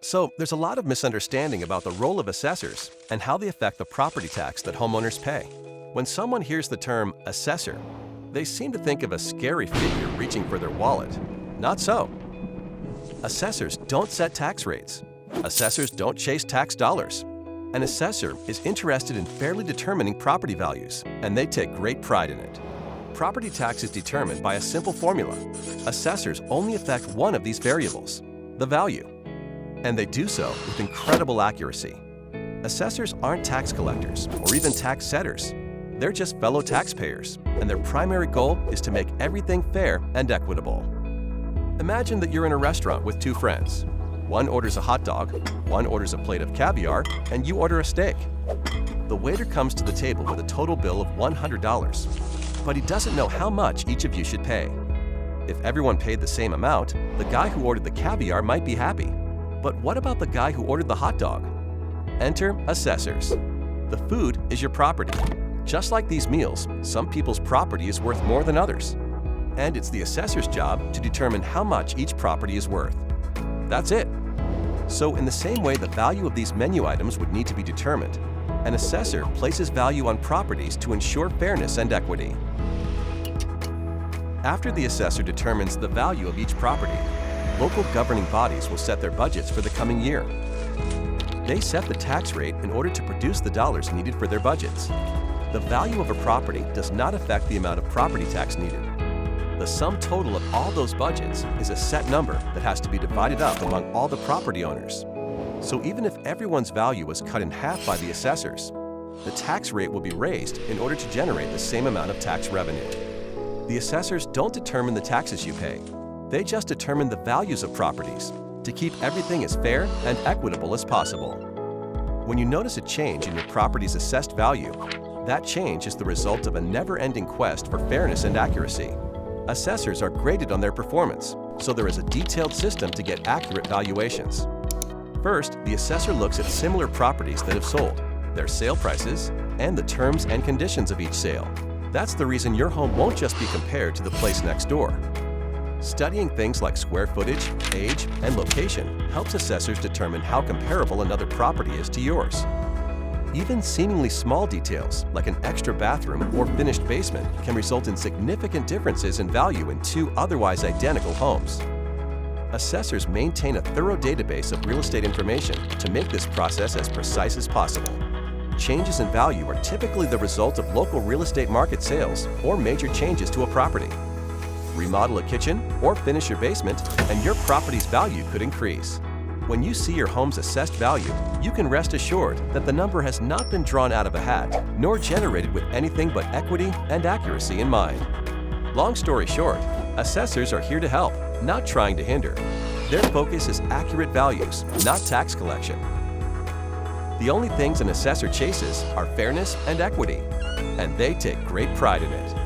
So, there's a lot of misunderstanding about the role of assessors and how they affect the property tax that homeowners pay. When someone hears the term assessor, they seem to think of a scary figure reaching for their wallet. Not so. Assessors don't set tax rates. Assessors don't chase tax dollars. An assessor is interested in fairly determining property values, and they take great pride in it. Property tax is determined by a simple formula. Assessors only affect one of these variables, the value. And they do so with incredible accuracy. Assessors aren't tax collectors or even tax setters. They're just fellow taxpayers, and their primary goal is to make everything fair and equitable. Imagine that you're in a restaurant with two friends. One orders a hot dog, one orders a plate of caviar, and you order a steak. The waiter comes to the table with a total bill of $100, but he doesn't know how much each of you should pay. If everyone paid the same amount, the guy who ordered the caviar might be happy. But what about the guy who ordered the hot dog? Enter assessors. The food is your property. Just like these meals, some people's property is worth more than others. And it's the assessor's job to determine how much each property is worth. That's it. So in the same way the value of these menu items would need to be determined, an assessor places value on properties to ensure fairness and equity. After the assessor determines the value of each property, local governing bodies will set their budgets for the coming year. They set the tax rate in order to produce the dollars needed for their budgets. The value of a property does not affect the amount of property tax needed. The sum total of all those budgets is a set number that has to be divided up among all the property owners. So even if everyone's value was cut in half by the assessors, the tax rate will be raised in order to generate the same amount of tax revenue. The assessors don't determine the taxes you pay. They just determine the values of properties to keep everything as fair and equitable as possible. When you notice a change in your property's assessed value, that change is the result of a never-ending quest for fairness and accuracy. Assessors are graded on their performance, so there is a detailed system to get accurate valuations. First, the assessor looks at similar properties that have sold, their sale prices, and the terms and conditions of each sale. That's the reason your home won't just be compared to the place next door. Studying things like square footage, age, and location helps assessors determine how comparable another property is to yours. Even seemingly small details, like an extra bathroom or finished basement, can result in significant differences in value in two otherwise identical homes. Assessors maintain a thorough database of real estate information to make this process as precise as possible. Changes in value are typically the result of local real estate market sales or major changes to a property. Remodel a kitchen or finish your basement, and your property's value could increase. When you see your home's assessed value, you can rest assured that the number has not been drawn out of a hat, nor generated with anything but equity and accuracy in mind. Long story short, assessors are here to help, not trying to hinder. Their focus is accurate values, not tax collection. The only things an assessor chases are fairness and equity, and they take great pride in it.